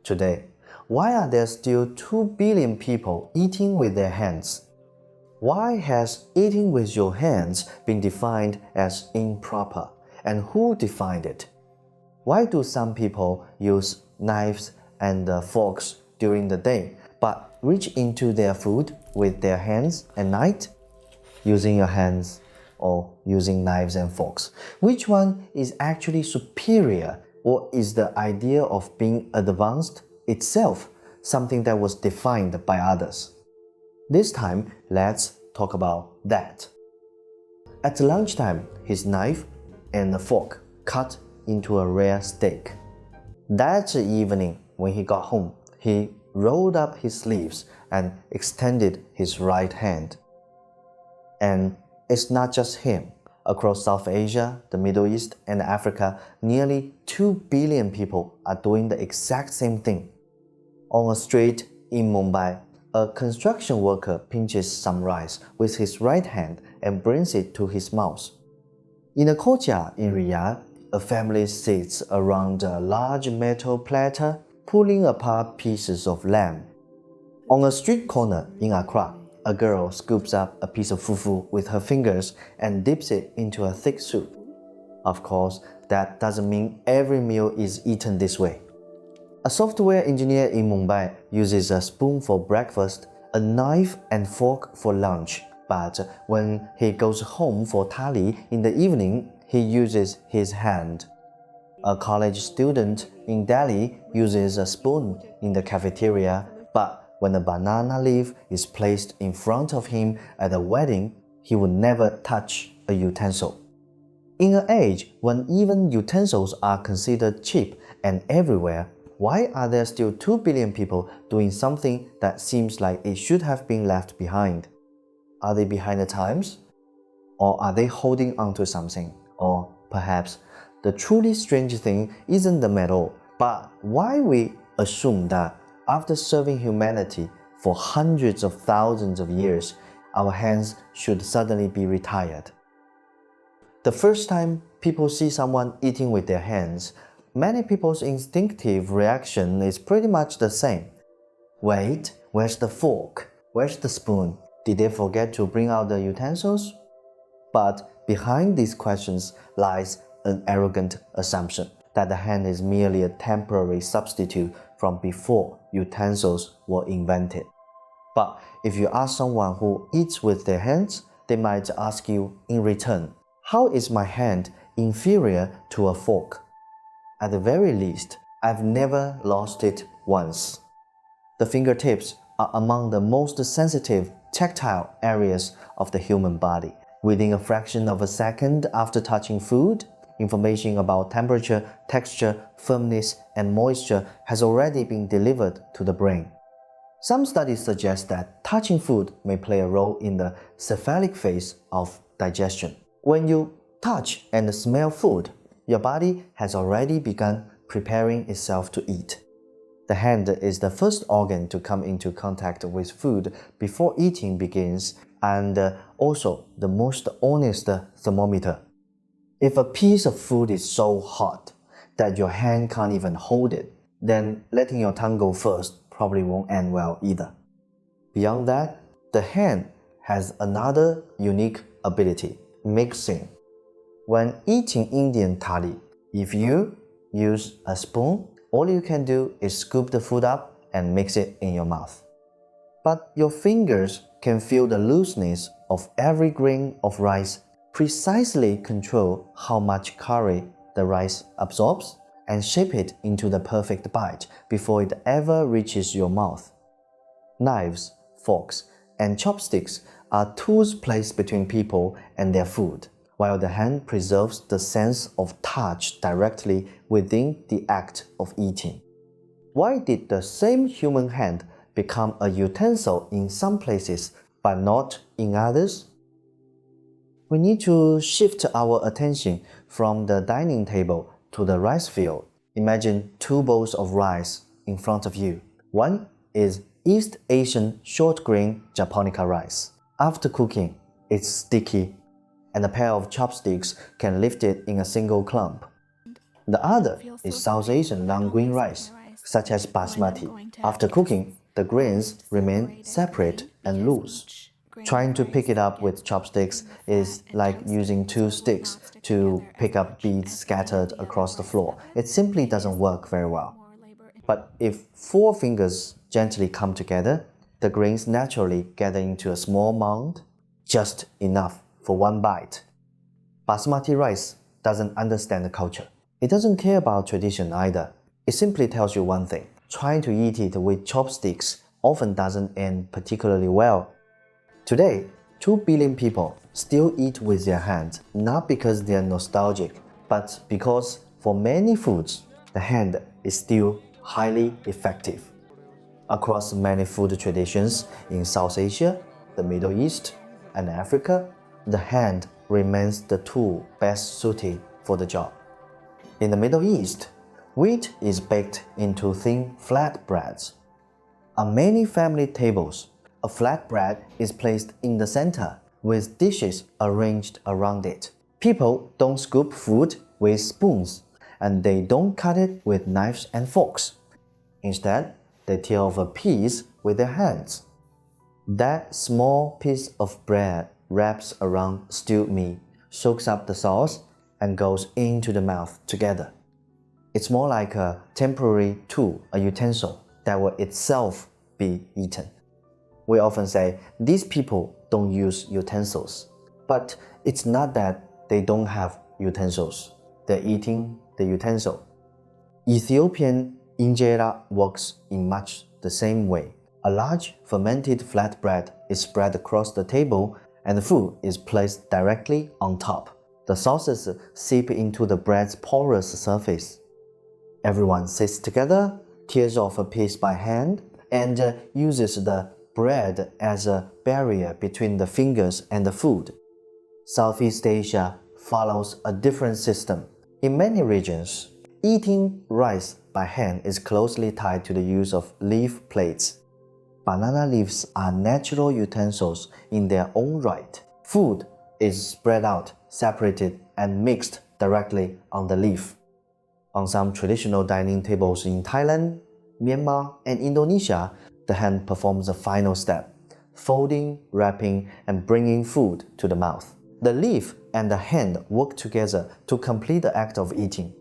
Today, why are there still 2 billion people eating with their hands? Why has eating with your hands been defined as improper, and who defined it? Why do some people use knives and forks during the day, but reach into their food with their hands at night? Using your hands or using knives and forks, which one is actually superior, or is the idea of being advanced itself something that was defined by others? This time, let's talk about that. At lunchtime, his knife and a fork cut into a rare steak. That evening, when he got home, he rolled up his sleeves and extended his right hand. And it's not just him. Across South Asia, the Middle East, and Africa, nearly 2 billion people are doing the exact same thing. On a street in Mumbai, a construction worker pinches some rice with his right hand and brings it to his mouth. In a courtyard in Riyadh, a family sits around a large metal platter, pulling apart pieces of lamb. On a street corner in Accra, a girl scoops up a piece of fufu with her fingers and dips it into a thick soup. Of course, that doesn't mean every meal is eaten this way. A software engineer in Mumbai uses a spoon for breakfast, a knife and fork for lunch, but when he goes home for thali in the evening, he uses his hand. A college student in Delhi uses a spoon in the cafeteria, but when a banana leaf is placed in front of him at a wedding, he would never touch a utensil. In an age when even utensils are considered cheap and everywhere, why are there still 2 billion people doing something that seems like it should have been left behind? Are they behind the times? Or are they holding on to something? Or perhaps the truly strange thing isn't the metal, but why we assume that after serving humanity for hundreds of thousands of years, our hands should suddenly be retired. The first time people see someone eating with their hands, many people's instinctive reaction is pretty much the same. Wait, where's the fork? Where's the spoon? Did they forget to bring out the utensils? But behind these questions lies an arrogant assumption that the hand is merely a temporary substitute from before utensils were invented. But if you ask someone who eats with their hands, they might ask you in return, how is my hand inferior to a fork? At the very least, I've never lost it once. The fingertips are among the most sensitive tactile areas of the human body. Within a fraction of a second after touching food, information about temperature, texture, firmness, and moisture has already been delivered to the brain. Some studies suggest that touching food may play a role in the cephalic phase of digestion. When you touch and smell food, your body has already begun preparing itself to eat. The hand is the first organ to come into contact with food before eating begins, and also the most honest thermometer. If a piece of food is so hot that your hand can't even hold it, then letting your tongue go first probably won't end well either. Beyond that, the hand has another unique ability, mixing. When eating Indian thali, if you use a spoon, all you can do is scoop the food up and mix it in your mouth. But your fingers can feel the looseness of every grain of rice, precisely control how much curry the rice absorbs, and shape it into the perfect bite before it ever reaches your mouth. Knives, forks, and chopsticks are tools placed between people and their food, while the hand preserves the sense of touch directly within the act of eating. Why did the same human hand become a utensil in some places but not in others? We need to shift our attention from the dining table to the rice field. Imagine 2 bowls of rice in front of you. One is East Asian short grain japonica rice. After cooking, it's sticky, and a pair of chopsticks can lift it in a single clump. The other is South Asian long grain rice, such as basmati. After cooking, the grains remain separate and loose. Trying to pick it up with chopsticks is like using two sticks to pick up beads scattered across the floor. It simply doesn't work very well. But if four fingers gently come together, the grains naturally gather into a small mound, just enough for one bite. Basmati rice doesn't understand the culture. It doesn't care about tradition either. It simply tells you one thing: trying to eat it with chopsticks often doesn't end particularly well. Today, 2 billion people still eat with their hands, not because they are nostalgic, but because for many foods, the hand is still highly effective. Across many food traditions in South Asia, the Middle East, and Africa, the hand remains the tool best suited for the job. In the Middle East, wheat is baked into thin flatbreads. On many family tables, a flatbread is placed in the center with dishes arranged around it. People don't scoop food with spoons, and they don't cut it with knives and forks. Instead, they tear off a piece with their hands. That small piece of bread wraps around stewed meat, soaks up the sauce, and goes into the mouth together. It's more like a temporary tool, a utensil, that will itself be eaten. We often say, these people don't use utensils. But it's not that they don't have utensils. They're eating the utensil. Ethiopian injera works in much the same way. A large fermented flatbread is spread across the table and the food is placed directly on top. The sauces seep into the bread's porous surface. Everyone sits together, tears off a piece by hand, and uses the bread as a barrier between the fingers and the food. Southeast Asia follows a different system. In many regions, eating rice by hand is closely tied to the use of leaf plates. Banana leaves are natural utensils in their own right. Food is spread out, separated, and mixed directly on the leaf. On some traditional dining tables in Thailand, Myanmar, and Indonesia, the hand performs the final step: folding, wrapping, and bringing food to the mouth. The leaf and the hand work together to complete the act of eating.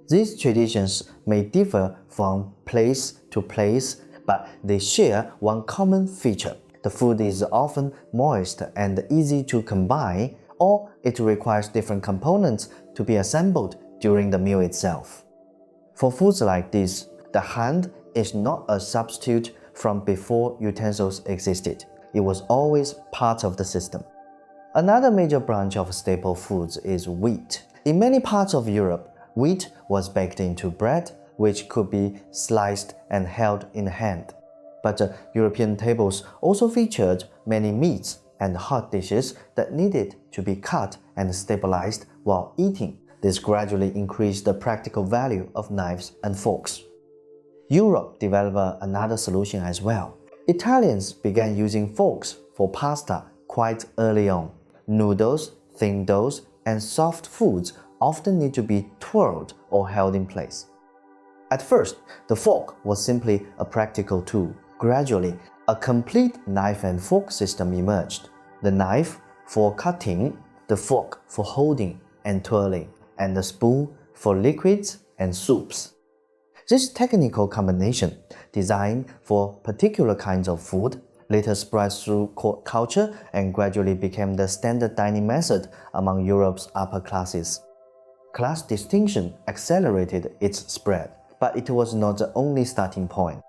These traditions may differ from place to place, but they share one common feature. The food is often moist and easy to combine, or it requires different components to be assembled during the meal itself. For foods like this, the hand is not a substitute from before utensils existed. It was always part of the system. Another major branch of staple foods is wheat. In many parts of Europe, wheat was baked into bread, which could be sliced and held in hand. But European tables also featured many meats and hot dishes that needed to be cut and stabilized while eating. This gradually increased the practical value of knives and forks. Europe developed another solution as well. Italians began using forks for pasta quite early on. Noodles, thin doughs, and soft foods often need to be twirled or held in place. At first, the fork was simply a practical tool. Gradually, a complete knife and fork system emerged. The knife for cutting, the fork for holding and twirling, and the spoon for liquids and soups. This technical combination, designed for particular kinds of food, later spread through culture and gradually became the standard dining method among Europe's upper classes. Class distinction accelerated its spread, but it was not the only starting point.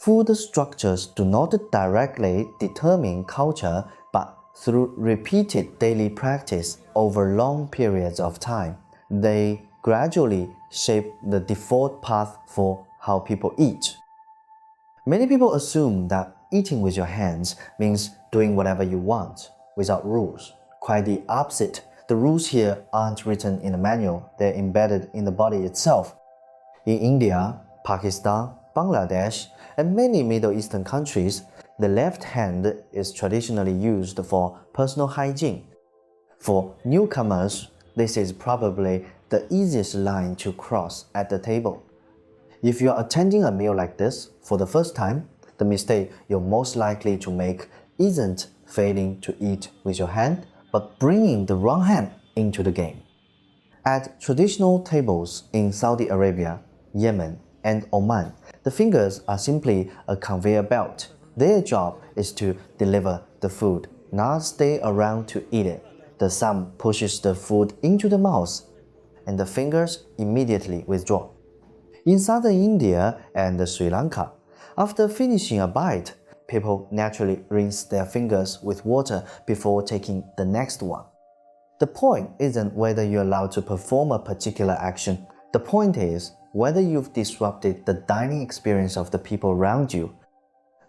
Food structures do not directly determine culture, but through repeated daily practice over long periods of time, they gradually shape the default path for how people eat. Many people assume that eating with your hands means doing whatever you want, without rules. Quite the opposite. The rules here aren't written in a manual, they're embedded in the body itself. In India, Pakistan, Bangladesh, and many Middle Eastern countries, the left hand is traditionally used for personal hygiene. For newcomers, this is probably the easiest line to cross at the table. If you are attending a meal like this for the first time, the mistake you're most likely to make isn't failing to eat with your hand, but bringing the wrong hand into the game. At traditional tables in Saudi Arabia, Yemen, and Oman, the fingers are simply a conveyor belt. Their job is to deliver the food, not stay around to eat it. The thumb pushes the food into the mouth, and the fingers immediately withdraw. In southern India and Sri Lanka, after finishing a bite, people naturally rinse their fingers with water before taking the next one. The point isn't whether you're allowed to perform a particular action. The point is whether you've disrupted the dining experience of the people around you.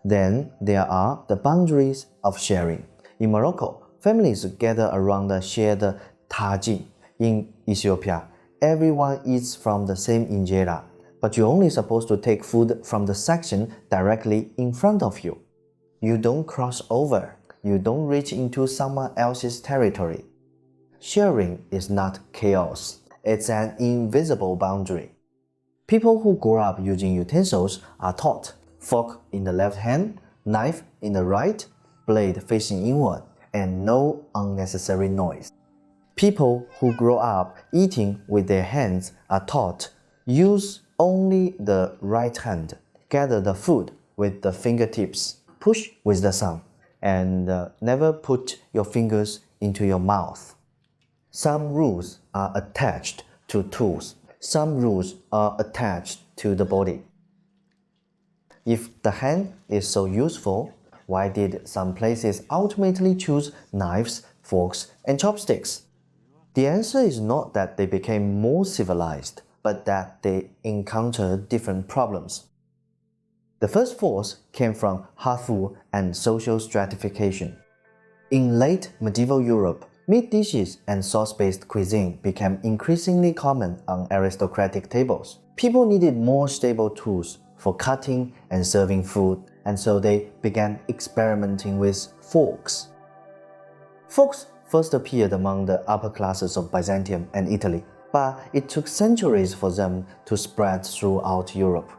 Then there are the boundaries of sharing. In Morocco, families gather around the shared tagine. In Ethiopia, everyone eats from the same injera, but you're only supposed to take food from the section directly in front of you. You don't cross over. You don't reach into someone else's territory. Sharing is not chaos. It's an invisible boundary. People who grow up using utensils are taught fork in the left hand, knife in the right, blade facing inward, and no unnecessary noise. People who grow up eating with their hands are taught use only the right hand, gather the food with the fingertips, push with the thumb, and never put your fingers into your mouth. Some rules are attached to tools. Some rules are attached to the body. If the hand is so useful, why did some places ultimately choose knives, forks, and chopsticks? The answer is not that they became more civilized, but that they encountered different problems. The first force came from hard food and social stratification. In late medieval Europe, meat dishes and sauce-based cuisine became increasingly common on aristocratic tables. People needed more stable tools for cutting and serving food, and so they began experimenting with forks. Forks first appeared among the upper classes of Byzantium and Italy, but it took centuries for them to spread throughout Europe.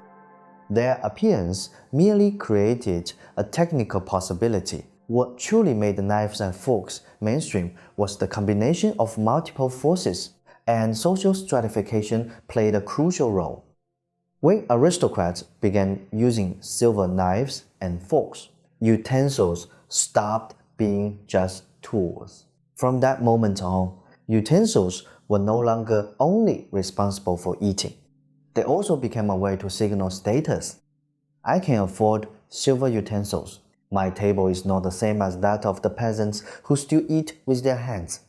Their appearance merely created a technical possibility. What truly made knives and forks mainstream was the combination of multiple forces, and social stratification played a crucial role. When aristocrats began using silver knives and forks, utensils stopped being just tools. From that moment on, utensils were no longer only responsible for eating. They also became a way to signal status. I can afford silver utensils. My table is not the same as that of the peasants who still eat with their hands.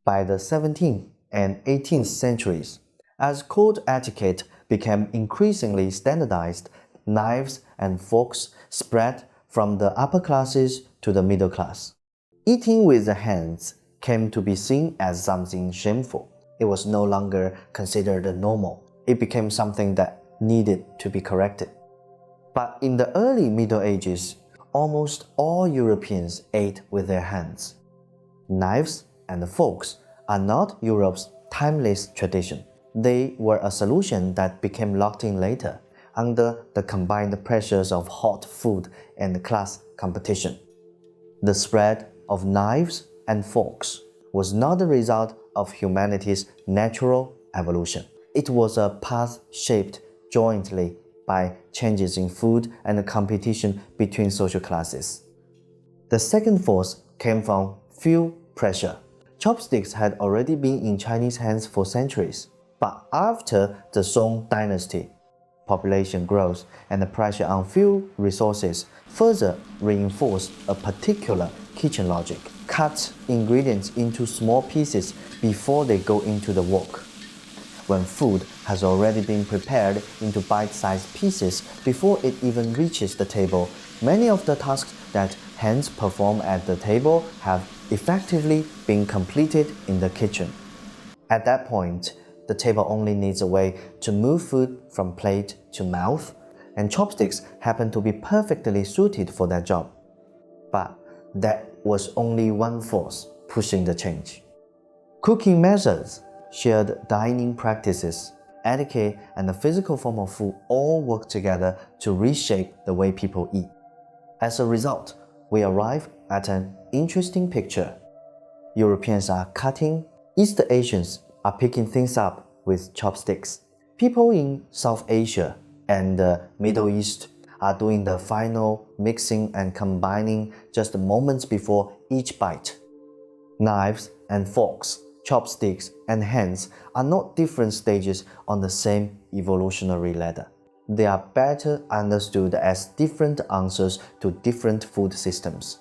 By the 17th and 18th centuries, as court etiquette became increasingly standardized, knives and forks spread from the upper classes to the middle class. Eating with the hands came to be seen as something shameful. It was no longer considered normal. It became something that needed to be corrected. But in the early Middle Ages, almost all Europeans ate with their hands. Knives and forks are not Europe's timeless tradition. They were a solution that became locked in later, under the combined pressures of hot food and class competition. The spread of knives and forks was not the result of humanity's natural evolution. It was a path shaped jointly by changes in food and competition between social classes. The second force came from fuel pressure. Chopsticks had already been in Chinese hands for centuries, but after the Song dynasty, population growth and the pressure on fuel resources further reinforced a particular kitchen logic. Cut ingredients into small pieces before they go into the wok. When food has already been prepared into bite-sized pieces before it even reaches the table, many of the tasks that hands perform at the table have effectively been completed in the kitchen. At that point, the table only needs a way to move food from plate to mouth, and chopsticks happen to be perfectly suited for that job. But that was only one force pushing the change. Cooking methods, shared dining practices, etiquette, and the physical form of food all work together to reshape the way people eat. As a result, we arrive at an interesting picture. Europeans are cutting, East Asians are picking things up with chopsticks. People in South Asia and the Middle East are doing the final mixing and combining just moments before each bite. Knives and forks, chopsticks and hands are not different stages on the same evolutionary ladder. They are better understood as different answers to different food systems.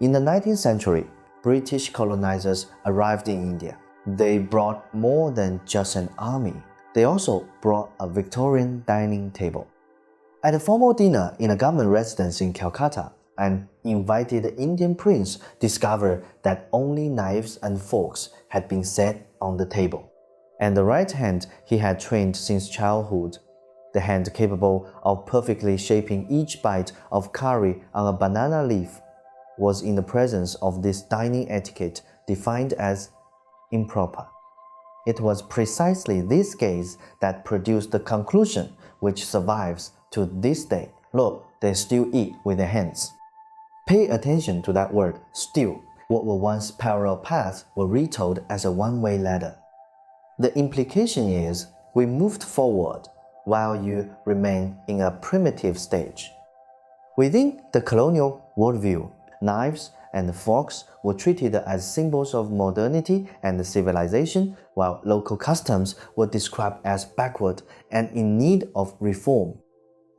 In the 19th century, British colonizers arrived in India. They brought more than just an army. They also brought a Victorian dining table. At a formal dinner in a government residence in Calcutta, an invited Indian prince discovered that only knives and forks had been set on the table, and the right hand he had trained since childhood, the hand capable of perfectly shaping each bite of curry on a banana leaf, was in the presence of this dining etiquette defined as improper. It was precisely this gaze that produced the conclusion which survives to this day. Look, they still eat with their hands. Pay attention to that word, still. What were once parallel paths were retold as a one-way ladder. The implication is we moved forward while you remain in a primitive stage. Within the colonial worldview, knives and forks were treated as symbols of modernity and civilization, while local customs were described as backward and in need of reform.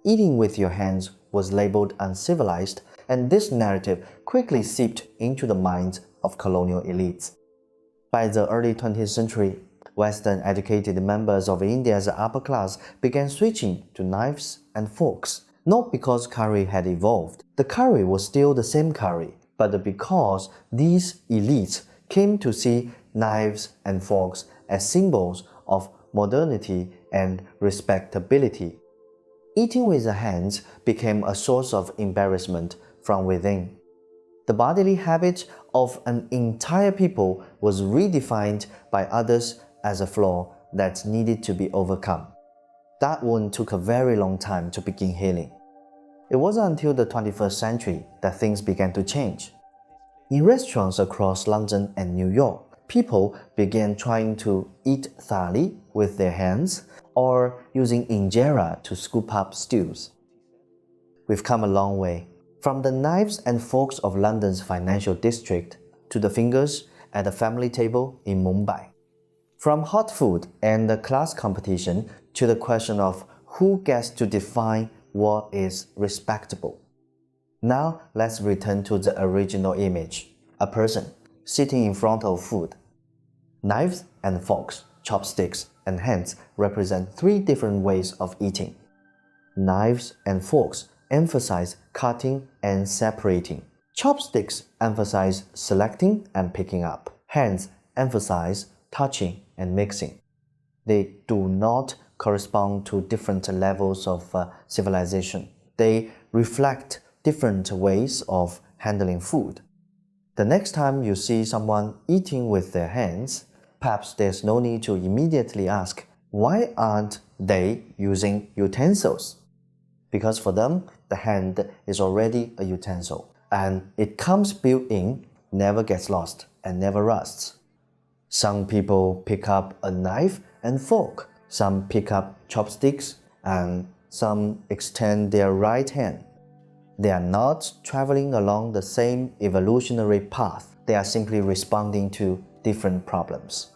Eating with your hands was labeled uncivilized, and this narrative quickly seeped into the minds of colonial elites. By the early 20th century, Western-educated members of India's upper class began switching to knives and forks, not because curry had evolved. The curry was still the same curry, but because these elites came to see knives and forks as symbols of modernity and respectability. Eating with the hands became a source of embarrassment from within. The bodily habit of an entire people was redefined by others as a flaw that needed to be overcome. That wound took a very long time to begin healing. It wasn't until the 21st century that things began to change. In restaurants across London and New York, people began trying to eat thali with their hands or using injera to scoop up stews. We've come a long way, from the knives and forks of London's financial district to the fingers at the family table in Mumbai. From hot food and the class competition to the question of who gets to define what is respectable. Now let's return to the original image, a person sitting in front of food. Knives and forks, chopsticks, and hands represent three different ways of eating. Knives and forks emphasize cutting and separating. Chopsticks emphasize selecting and picking up. Hands emphasize touching and mixing. They do not correspond to different levels of civilization. They reflect different ways of handling food. The next time you see someone eating with their hands, perhaps there's no need to immediately ask, why aren't they using utensils? Because for them, the hand is already a utensil, and it comes built in, never gets lost, and never rusts. Some people pick up a knife and fork, some pick up chopsticks, and some extend their right hand. They are not traveling along the same evolutionary path. They are simply responding to different problems.